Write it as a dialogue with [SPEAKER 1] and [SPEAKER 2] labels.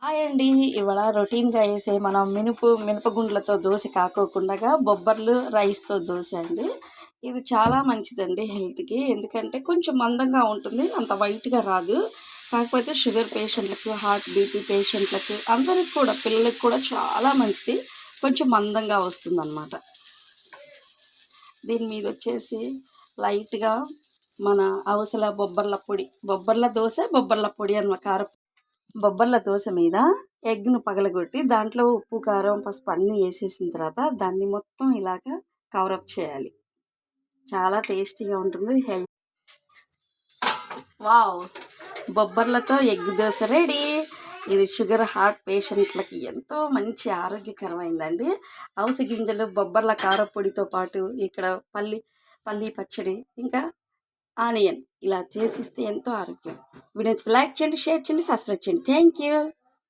[SPEAKER 1] Hi అండి. ఇవాళ రొటీన్‌గా ఏసే మనం మినపగుండ్లతో దోస కాకోకుండగా బొబ్బర్లు, రైస్‌తో దోస అండి. ఇది చాలా మంచిదండి హెల్త్‌కి. ఎందుకంటే కొంచెం మందంగా ఉంటుంది. అంత వైట్‌గా రాదు. కాకపోతే షుగర్ పేషెంట్‌లకు, హార్ట్ బీపీ పేషెంట్‌లకు అందరికి కూడా పిల్లలకి కూడా చాలా మంచిది. కొంచెం మందంగా వస్తుందనమాట. దీని మీదొచ్చేసి లైట్‌గా మన అవసల బొబ్బర్ల దోస, బొబ్బర్ల పొడి బొబ్బర్ల దోస మీద ఎగ్‌ను పగలగొట్టి దాంట్లో ఉప్పు, కారం, పసుపు అన్నీ ఏసేసిన తర్వాత దాన్ని మొత్తం ఇలాగా కవరప్ చేయాలి. చాలా టేస్టీగా ఉంటుంది. వావ్! బొబ్బర్లతో ఎగ్ దోస రెడీ. ఇది షుగర్, హార్ట్ పేషెంట్లకి ఎంతో మంచి ఆరోగ్యకరమైందండి. అవిసె గింజలు, బొబ్బర్ల కారప్పొడితో పాటు ఇక్కడ పల్లి పల్లీ పచ్చడి, ఇంకా ఆనియన్ ఇలా చేసిస్తే ఎంతో ఆరోగ్యం. వీడియో నచ్చితే లైక్ చేయండి, షేర్ చేయండి, సబ్స్క్రైబ్ చేయండి. Thank you.